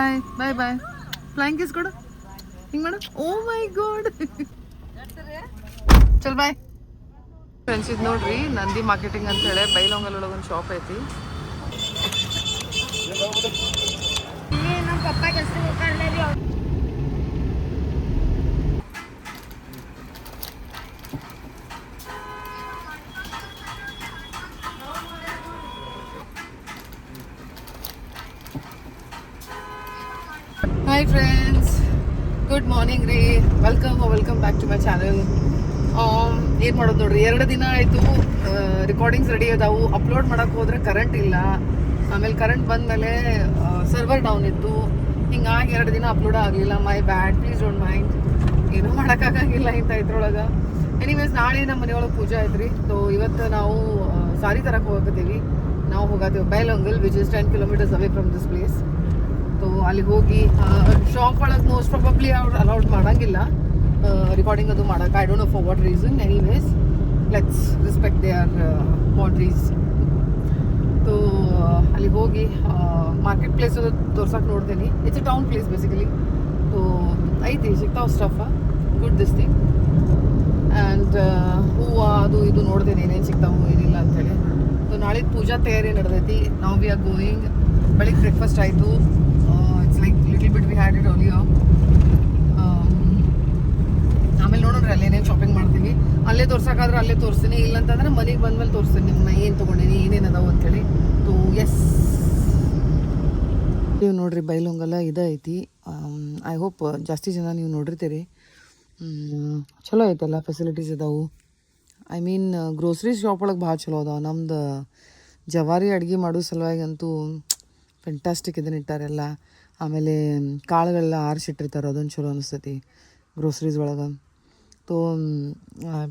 ಬಾಯ್ ಬಾಯ್ ಬಾಯ್. Flying kiss ಕೊಡು. ಹಿಂಗೆ ಮಾಡು. ಓ ಮೈ ಗಾಡ್. ಚಲ್ ಬಾಯ್ ಫ್ರೆಂಡ್ಸ್. ಇದು ನೋಡ್ರಿ ನಂದಿ ಮಾರ್ಕೆಟಿಂಗ್ ಅಂತ ಹೇಳಿ ಬೈಲೊಂಗಲ್ ಒಳಗೆ ಒಂದು ಶಾಪ್ ಐತಿ. ಹಾಯ್ ಫ್ರೆಂಡ್ಸ್, ಗುಡ್ ಮಾರ್ನಿಂಗ್ ರೀ. Welcome back to my channel. ಏನು ಮಾಡೋದು ನೋಡ್ರಿ, 2 ದಿನ ಆಯಿತು. ರೆಕಾರ್ಡಿಂಗ್ಸ್ ರೆಡಿ ಅದಾವು. ಅಪ್ಲೋಡ್ ಮಾಡೋಕೆ ಹೋದ್ರೆ ಕರೆಂಟ್ ಇಲ್ಲ. ಆಮೇಲೆ ಕರೆಂಟ್ ಬಂದಮೇಲೆ ಸರ್ವರ್ ಡೌನ್ ಇತ್ತು. ಹಿಂಗಾಗಿ 2 ದಿನ ಅಪ್ಲೋಡ್ ಆಗಲಿಲ್ಲ. ಮೈ ಬ್ಯಾಡ್, ಪ್ಲೀಸ್ ಡೋಂಟ್ ಮೈಂಡ್. ಏನೂ ಮಾಡೋಕ್ಕಾಗಂಗಿಲ್ಲ ಇಂಥ ಇದ್ರೊಳಗೆ. ಎನಿವೇಸ್ ನಾಳೆ ನಮ್ಮ ಮನೆಯೊಳಗೆ ಪೂಜೆ ಐತ್ರಿ. ಸೊ ಇವತ್ತು ನಾವು ಸಾರಿ ತರಕ್ಕೆ ಹೋಗತ್ತೀವಿ. ನಾವು ಹೋಗತ್ತೀವಿ Bailhongal, which is 10 kilometers away from this place. So ಅಲ್ಲಿ ಹೋಗಿ ಶಾಪ್ ಒಳಗೆ ಮೋಸ್ಟ್ ಪ್ರಾಬಬ್ಲಿ ಅವ್ರು ಅಲೌಡ್ ಮಾಡೋಂಗಿಲ್ಲ ರೆಕಾರ್ಡಿಂಗ್ ಅದು ಮಾಡೋಕೆ. I don't know for what reason. Anyways let's respect their boundaries. So ಅಲ್ಲಿ ಹೋಗಿ ಮಾರ್ಕೆಟ್ ಪ್ಲೇಸ್ ಅದು ತೋರ್ಸಕ್ಕೆ ನೋಡ್ತೀನಿ. It's a town place basically. So ಐತಿ, ಸಿಗ್ತಾವೆ stuff, good this thing. And ಹೂವು ಅದು ಇದು ನೋಡ್ತೀನಿ ಏನೇನು ಸಿಗ್ತಾವೆ ಏನಿಲ್ಲ ಅಂಥೇಳಿ. ಸೊ ನಾಳೆ ಪೂಜಾ ತಯಾರಿ ನಡೆದೈತಿ. ನಾವು ವಿ ಆರ್ ಗೋಯಿಂಗ್. ಬೆಳಿಗ್ಗೆ ಬ್ರೇಕ್ಫಾಸ್ಟ್ ಆಯಿತು. It's like little bit we had it ಆಲಿಯೋ. ಆಮೇಲೆ ನೋಡೋಣ್ರಿ ಅಲ್ಲಿ ಏನೇನು ಶಾಪಿಂಗ್ ಮಾಡ್ತೀವಿ. ಅಲ್ಲೇ ತೋರ್ಸೋಕ್ಕಾದ್ರೆ ಅಲ್ಲೇ ತೋರಿಸ್ತೀನಿ, ಇಲ್ಲಂತಂದ್ರೆ ಮನೆಗೆ ಬಂದ್ಮೇಲೆ ತೋರಿಸ್ತೀನಿ ನಿಮ್ಮನ್ನ ಏನು ತೊಗೊಂಡೀನಿ ಏನೇನು ಅದಾವು ಅಂಥೇಳಿ. ಸೊ ಎಸ್, ನೀವು ನೋಡಿರಿ ಬೈಲೊಂಗಲ ಇದೈತಿ. ಐ ಹೋಪ್ ಜಾಸ್ತಿ ಜನ ನೀವು ನೋಡಿರ್ತೀರಿ. ಚಲೋ ಐತಲ್ಲ, ಫೆಸಿಲಿಟೀಸ್ ಇದಾವೆ. ಐ ಮೀನ್ ಗ್ರೋಸರೀಸ್ ಶಾಪ್ ಒಳಗೆ ಭಾಳ ಚಲೋ ಅದಾವೆ. ನಮ್ದು ಜವಾರಿ ಅಡುಗೆ ಮಾಡೋ ಸಲುವಾಗಿ ಅಂತೂ ಫೆಂಟಾಸ್ಟಿಕ್ ಇದನ್ನ ಇಟ್ಟಾರೆಲ್ಲ. ಆಮೇಲೆ ಕಾಳುಗಳೆಲ್ಲ ಆರಿಸಿಟ್ಟಿರ್ತಾರೆ, ಅದೊಂದು ಚಲೋ ಅನಿಸ್ತೈತಿ ಗ್ರೋಸರೀಸ್ ಒಳಗೆ. ತೋ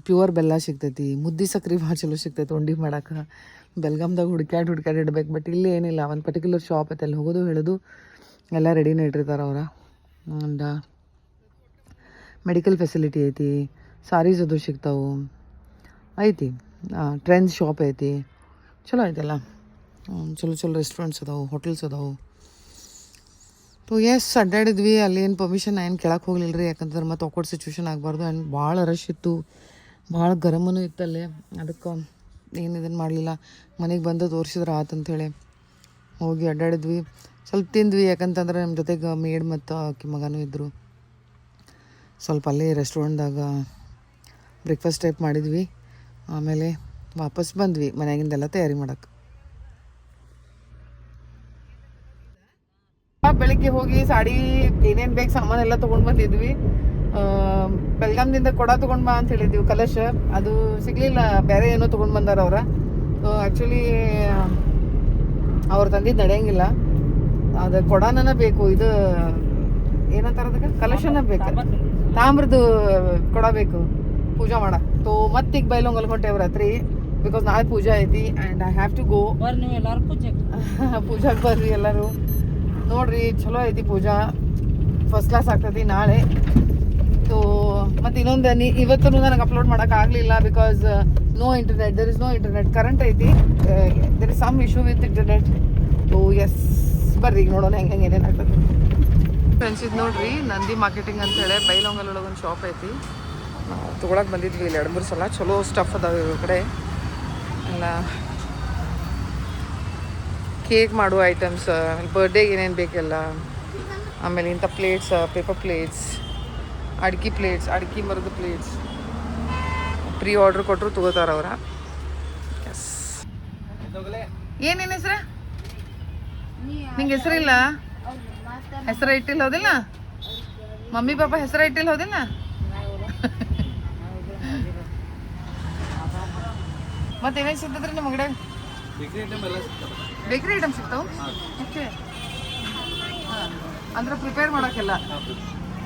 ಪ್ಯೂರ್ ಬೆಲ್ಲ ಸಿಗ್ತೈತಿ. ಮುದ್ದೆ ಸಕ್ರೆ ಭಾಳ ಚಲೋ ಸಿಗ್ತೈತಿ ಉಂಡೆ ಮಾಡೋಕೆ. ಬೆಲ್ಗಾಮ್ದಾಗ ಹುಡ್ಕ್ಯಾಡ್ ಇಡ್ಬೇಕು. ಬಟ್ ಇಲ್ಲಿ ಏನಿಲ್ಲ, ಒಂದು ಪರ್ಟಿಕ್ಯುಲರ್ ಶಾಪ್ ಐತೆ, ಅಲ್ಲಿ ಹೋಗೋದು ಹೇಳೋದು ಎಲ್ಲ ರೆಡಿನೇ ಇಟ್ಟಿರ್ತಾರೆ ಅವ್ರ. ಆ್ಯಂಡ್ ಮೆಡಿಕಲ್ ಫೆಸಿಲಿಟಿ ಐತಿ, ಸಾರೀಸ್ ಅದು ಸಿಗ್ತಾವೆ ಐತಿ. ಟ್ರೆಂಡ್ಸ್ ಶಾಪ್ ಐತಿ, ಚಲೋ ಐತಲ್ಲ. ಚಲೋ ರೆಸ್ಟೋರೆಂಟ್ಸ್ ಅದಾವೆ, ಹೋಟೆಲ್ಸ್ ಅದಾವೆ. ಸೊ ಎಸ್, ಅಡ್ಡಾಡಿದ್ವಿ. ಅಲ್ಲಿ ಏನು ಪರ್ಮಿಷನ್ ಏನು ಕೇಳಕ್ಕೆ ಹೋಗ್ಲಿಲ್ಲ ರೀ, ಯಾಕಂತಂದ್ರೆ ಮತ್ತೆ ಆಕ್ವರ್ಡ್ ಸಿಚುವೇಶನ್ ಆಗಬಾರ್ದು. ಆ್ಯಂಡ್ ಭಾಳ ರಶ್ ಇತ್ತು, ಭಾಳ ಗರಮನೂ ಇತ್ತಲ್ಲೇ. ಅದಕ್ಕೆ ಏನು ಇದನ್ನು ಮಾಡಲಿಲ್ಲ. ಮನೆಗೆ ಬಂದು ತೋರಿಸಿದ್ರೆ ಆತಂಥೇಳಿ ಹೋಗಿ ಅಡ್ಡಾಡಿದ್ವಿ. ಸ್ವಲ್ಪ ತಿಂದ್ವಿ, ಯಾಕಂತಂದ್ರೆ ನಮ್ಮ ಜೊತೆಗೆ ಮೇಡ್ ಮತ್ತು ಆಕಿ ಮಗನೂ ಇದ್ದರು. ಸ್ವಲ್ಪ ಅಲ್ಲೇ ರೆಸ್ಟೋರೆಂಟ್ದಾಗ ಬ್ರೇಕ್ಫಾಸ್ಟ್ ಟೈಪ್ ಮಾಡಿದ್ವಿ. ಆಮೇಲೆ ವಾಪಸ್ ಬಂದ್ವಿ ಮನೆಯಾಗಿಂದೆಲ್ಲ ತಯಾರಿ ಮಾಡೋಕ್ಕೆ. ಬೆಳಿಗ್ಗೆ ಹೋಗಿ ಸಾಡಿ ಏನೇನು ಬೇಕು ಸಾಮಾನೆಲ್ಲ ತೊಗೊಂಡು ಬಂದಿದ್ವಿ. ಬೆಲ್ಗಾಮ್ದಿಂದ ಕೊಡ ತೊಗೊಂಡು ಬಾ ಅಂತ ಹೇಳಿದ್ವಿ, ಕಲಶ. ಅದು ಸಿಗಲಿಲ್ಲ, ಬೇರೆ ಏನೋ ತೊಗೊಂಡು ಬಂದಾರ ಅವ್ರ. ಸೊ ಆ್ಯಕ್ಚುಲಿ ಅವ್ರು ತಂದಿದ್ದು ನಡೆಯಂಗಿಲ್ಲ. ಅದು ಕೊಡನ ಬೇಕು, ಇದು ಏನಂತಾರೆ ಅದಕ್ಕೆ, ಕಲಶನ ಬೇಕು, ತಾಮ್ರದ್ದು ಕೊಡ ಬೇಕು ಪೂಜಾ ಮಾಡಕ್ಕೆ. ಸೊ ಮತ್ತೀಗ ಬೈಲೊಂಗಲ್ ಹೊಂಟೇವ್ರ ರಾತ್ರಿ, ಬಿಕಾಸ್ ನಾಳೆ ಪೂಜಾ ಐತಿ. And I have to go. ಪೂಜಾಗೆ ಬರ್ರಿ ಎಲ್ಲರೂ. ನೋಡ್ರಿ ಚಲೋ ಐತಿ ಪೂಜಾ, ಫಸ್ಟ್ ಕ್ಲಾಸ್ ಆಗ್ತೈತಿ ನಾಳೆ. ಸೊ ಮತ್ತು ಇನ್ನೊಂದು ಇವತ್ತು ನನಗೆ ಅಪ್ಲೋಡ್ ಮಾಡೋಕ್ಕಾಗಲಿಲ್ಲ, because no internet. There is no internet. Current ಐತಿ, there is some issue with internet. So yes, ಬರ್ರಿ ಈಗ ನೋಡೋಣ ಹೆಂಗೆ ಏನೇನು ಆಗ್ತದೆ. ಫ್ರೆಂಡ್ಸ್, ಇದು ನೋಡ್ರಿ ನಂದಿ ಮಾರ್ಕೆಟಿಂಗ್ ಅಂತೇಳಿ ಬೈಲೊಂಗಲ್ ಒಳಗೆ ಒಂದು ಶಾಪ್ ಐತಿ. ನಾವು ತೊಗೊಳಕ್ಕೆ ಬಂದಿದ್ವಿ ಇಲ್ಲಿ 2-3 ಸಲ. ಚಲೋ ಸ್ಟಫ್ ಅದಾವೆ ಇವ್ರ ಕಡೆ ಎಲ್ಲ. ಕೇಕ್ ಮಾಡುವ ಐಟಮ್ಸ್, ಬರ್ಡೇಗೆ ಏನೇನು ಬೇಕೆಲ್ಲ. ಆಮೇಲೆ ಇಂಥ ಪ್ಲೇಟ್ಸ್, ಪೇಪರ್ ಪ್ಲೇಟ್ಸ್, ಅಡ್ಗೆ ಮರದ ಪ್ಲೇಟ್ಸ್. ಪ್ರೀ ಆರ್ಡ್ರ್ ಕೊಟ್ಟರು ತೊಗೋತಾರ ಅವ್ರ. ಎಸ್, ಏನೇನು ಹೆಸ್ರು ನಿಂಗೆ? ಹೆಸರಿಲ್ಲ, ಹೆಸರು ಇಟ್ಟಿಲ್ಲ ಹೋದಿಲ್ಲ? ಮಮ್ಮಿ ಪಾಪ ಹೆಸರು ಇಟ್ಟಿಲ್ಲ ಹೋದಿಲ್ಲ? ಮತ್ತೇನೇನು ಸಿಗ್ತದ್ರಿ ನಿಮ್ಮ ಅಂಗಡಿಯಾಗ? ಬೇಕ್ರಿ ಐಟಮ್ ಸಿಗ್ತಾವೆ. ಓಕೆ, ಹಾಂ, ಅಂದ್ರೆ ಪ್ರಿಪೇರ್ ಮಾಡೋಕ್ಕೆಲ್ಲ.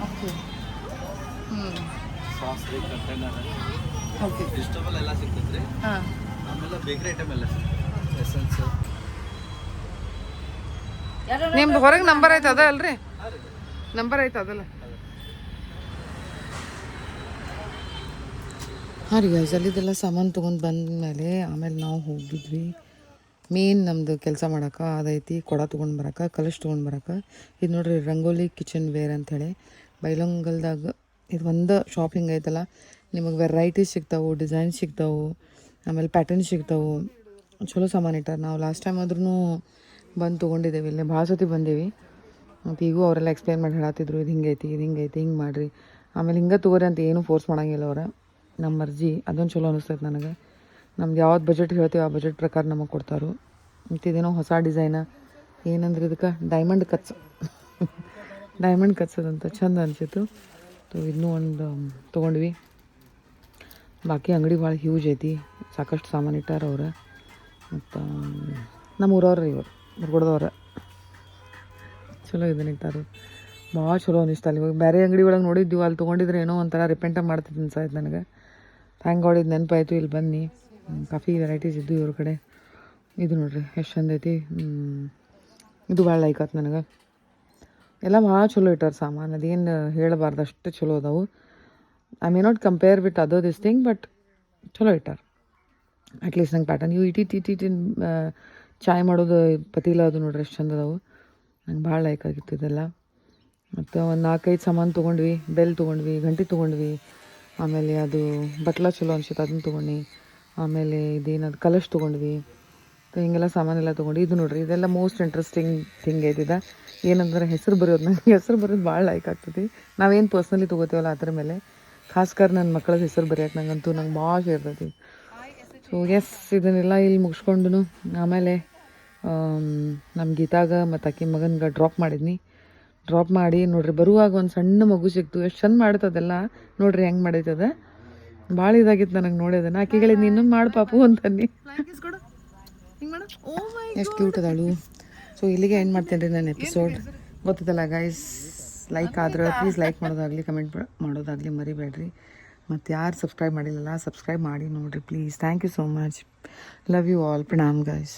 Okay, sauce container, okay, vegetable ಎಲ್ಲ ಸಿಗ್ತೈತ್ರಿ. ಹಾಂ, ಆಮೇಲೆ ಬೇಕರಿ ಐಟಮ್ ಎಲ್ಲ ಎಸೆನ್ಸ್. ನಿಮ್ದು ಹೊರಗೆ ನಂಬರ್ ಐತೆ ಅದ ಅಲ್ರಿ? ನಂಬರ್ ಐತೆ ಅದಲ್ಲ? ಹಾಂ ರೀ ಗೈಸ್, ಅಲ್ಲಿದ್ದೆಲ್ಲ ಸಾಮಾನು ತೊಗೊಂಡು ಬಂದಮೇಲೆ ಆಮೇಲೆ ನಾವು ಹೋಗಿದ್ವಿ ಮೇನ್ ನಮ್ಮದು ಕೆಲಸ ಮಾಡೋಕೆ ಅದೈತಿ ಕೊಡ ತೊಗೊಂಡು ಬರೋಕೆ ಕಲಶ್ ತೊಗೊಂಡು ಬರೋಕೆ. ಇದು ನೋಡ್ರಿ ರಂಗೋಲಿ ಕಿಚನ್ ವೇರ್ ಅಂಥೇಳಿ ಬೈಲೊಂಗಲ್ದಾಗ ಇದು ಒಂದು ಶಾಪಿಂಗ್ ಐತಲ್ಲ, ನಿಮಗೆ ವೆರೈಟೀಸ್ ಸಿಗ್ತಾವೆ, ಡಿಸೈನ್ ಸಿಗ್ತಾವೆ, ಆಮೇಲೆ ಪ್ಯಾಟರ್ನ್ ಸಿಗ್ತಾವೆ, ಚಲೋ ಸಾಮಾನು ಇಟ್ಟಾರೆ. ನಾವು ಲಾಸ್ಟ್ ಟೈಮ್ ಆದ್ರೂ ಬಂದು ತೊಗೊಂಡಿದ್ದೇವೆ, ಇಲ್ಲೇ ಭಾಳ ಸತಿ ಬಂದೀವಿ. ಮತ್ತು ಈಗೂ ಅವರೆಲ್ಲ ಎಕ್ಸ್ಪ್ಲೇನ್ ಮಾಡಿ ಹೇಳತ್ತಿದ್ರು, ಇದು ಹಿಂಗೈತಿ ಇದು ಹಿಂಗೈತಿ ಹಿಂಗೆ ಮಾಡಿರಿ, ಆಮೇಲೆ ಹಿಂಗೆ ತೊಗೋರಿ ಅಂತ ಏನೂ ಫೋರ್ಸ್ ಮಾಡೋಂಗಿಲ್ಲ ಅವ್ರು, ನಮ್ಮ ಮರ್ಜಿ. ಅದೊಂದು ಚಲೋ ಅನಿಸ್ತೈತೆ ನನಗೆ. ನಮ್ದು ಯಾವ್ದು ಬಜೆಟ್ ಹೇಳ್ತೀವಿ ಆ ಬಜೆಟ್ ಪ್ರಕಾರ ನಮಗೆ ಕೊಡ್ತಾರೆ. ಮತ್ತು ಇದೇನೋ ಹೊಸ ಡಿಸೈನ ಏನಂದ್ರೆ ಇದಕ್ಕೆ ಡೈಮಂಡ್ ಕಟ್ಸ್ ಡೈಮಂಡ್ ಕಟ್ಸೋದಂತ ಚಂದ ಅನಿಸಿತ್ತು. ಇದನ್ನೂ ಒಂದು ತೊಗೊಂಡ್ವಿ. ಬಾಕಿ ಅಂಗಡಿ ಭಾಳ ಹ್ಯೂಜ್ ಐತಿ, ಸಾಕಷ್ಟು ಸಾಮಾನು ಇಟ್ಟಾರ ಅವ್ರು. ಮತ್ತು ನಮ್ಮ ಊರವ್ರು ಇವರು ಮುರ್ಗುಡ್ದವ್ರ ಚಲೋ ಇದನ್ನ ಇಟ್ಟಾರು, ಭಾಳ ಚಲೋ ಅನಿಸ್ತಲ್ಲ. ಇವಾಗ ಬೇರೆ ಅಂಗಡಿ ಒಳಗೆ ನೋಡಿದ್ದೀವಿ, ಅಲ್ಲಿ ತೊಗೊಂಡಿದ್ರೆ ಏನೋ ಒಂಥರ ರಿಪೆಂಟ ಮಾಡ್ತಿದ್ದು ಅನ್ಸಾಯ್ತು ನನಗೆ. ಥ್ಯಾಂಕ್ ಗಾಡ್ ಇದು ನೆನಪಾಯಿತು, ಇಲ್ಲಿ ಬನ್ನಿ ಕಾಫಿ ವೆರೈಟೀಸ್ ಇದ್ದು ಇವ್ರ ಕಡೆ. ಇದು ನೋಡ್ರಿ ಎಷ್ಟು ಚಂದ ಐತಿ. ಇದು ಭಾಳ ಲೈಕ್ ಆಯ್ತು ನನಗೆ. ಎಲ್ಲ ಭಾಳ ಚಲೋ ಇಟ್ಟಾರ ಸಾಮಾನು, ಅದೇನು ಹೇಳಬಾರ್ದು ಅಷ್ಟು ಚಲೋ ಅದಾವು. I may not compare with other this thing, but ಚಲೋ ಇಟ್ಟಾರ. ಅಟ್ಲೀಸ್ಟ್ ನಂಗೆ ಪ್ಯಾಟರ್ನ್ ಇವು ಇಟ್ಟಿಟ್ಟು ಚಾಯ್ ಮಾಡೋದು ಪತೀಲ ಅದು ನೋಡ್ರಿ ಎಷ್ಟು ಚಂದ ಅದಾವು. ನಂಗೆ ಭಾಳ ಲೈಕ್ ಆಗಿತ್ತು ಇದೆಲ್ಲ. ಮತ್ತು ಒಂದು 4-5 ಸಾಮಾನು ತೊಗೊಂಡ್ವಿ. ಬೆಲ್ ತೊಗೊಂಡ್ವಿ, ಗಂಟೆ ತೊಗೊಂಡ್ವಿ, ಆಮೇಲೆ ಅದು ಬಟ್ಲ ಚಲೋ ಅನ್ಸುತ್ತೆ ಅದನ್ನು ತೊಗೊಂಡು, ಆಮೇಲೆ ಇದೇನದು ಕಲಶ್ ತೊಗೊಂಡ್ವಿ. ಹಿಂಗೆಲ್ಲ ಸಾಮಾನೆಲ್ಲ ತೊಗೊಂಡು. ಇದು ನೋಡ್ರಿ ಇದೆಲ್ಲ ಮೋಸ್ಟ್ ಇಂಟ್ರೆಸ್ಟಿಂಗ್ ಥಿಂಗ್ ಐತಿದೆ. ಏನಂದ್ರೆ ಹೆಸರು ಬರೆಯೋದು, ನನಗೆ ಹೆಸರು ಬರೋದು ಭಾಳ ಲೈಕ್ ಆಗ್ತೈತಿ. ನಾವೇನು ಪರ್ಸ್ನಲಿ ತೊಗೋತೀವಲ್ಲ ಅದ್ರ ಮೇಲೆ, ಖಾಸ್ಕರ್ ನನ್ನ ಮಕ್ಕಳದ್ದು ಹೆಸರು ಬರೆಯೋಕೆ ನಂಗಂತೂ ಭಾಳ ಇರ್ತೈತಿ. ಸೊ ಎಸ್, ಇದನ್ನೆಲ್ಲ ಇಲ್ಲಿ ಮುಗಿಸ್ಕೊಂಡು ಆಮೇಲೆ ನಮ್ಮ ಗೀತಾಗ ಮತ್ತು ಆಕಿ ಮಗನ್ಗೆ ಡ್ರಾಪ್ ಮಾಡಿದ್ನಿ. ಡ್ರಾಪ್ ಮಾಡಿ ನೋಡ್ರಿ ಬರುವಾಗ ಒಂದು ಸಣ್ಣ ಮಗು ಸಿಕ್ತು. ಎಷ್ಟು ಚಂದ ಮಾಡ್ತದೆಲ್ಲ ನೋಡ್ರಿ, ಹೆಂಗೆ ಮಾಡೈತದ. ಭಾಳ ಇದಾಗಿತ್ತು ನನಗೆ ನೋಡೋದನ್ನ. ಆಕೆಗಳಿಗೆ ಇನ್ನೊಂದು ಮಾಡಿ ಪಾಪು ಅಂತನ್ನಿ, ಎಷ್ಟು ಕ್ಯೂಟ್ ಅದಾಳು. ಸೊ ಇಲ್ಲಿಗೆ ಎಂಡ್ ಮಾಡ್ತೇನೆ ರೀ ನನ್ನ ಎಪಿಸೋಡ್. ಗೊತ್ತದಲ್ಲ ಗೈಸ್, ಲೈಕ್ ಆದ್ರೆ ಪ್ಲೀಸ್ ಲೈಕ್ ಮಾಡೋದಾಗಲಿ ಕಮೆಂಟ್ ಮಾಡೋದಾಗಲಿ ಮರಿಬೇಡ್ರಿ. ಮತ್ತು ಯಾರು ಸಬ್ಸ್ಕ್ರೈಬ್ ಮಾಡಿಲ್ಲಲ್ಲ ಸಬ್ಸ್ಕ್ರೈಬ್ ಮಾಡಿ ನೋಡಿರಿ please. Thank you so much. Love you all. ಪ್ರಣಾಮ್ ಗೈಸ್.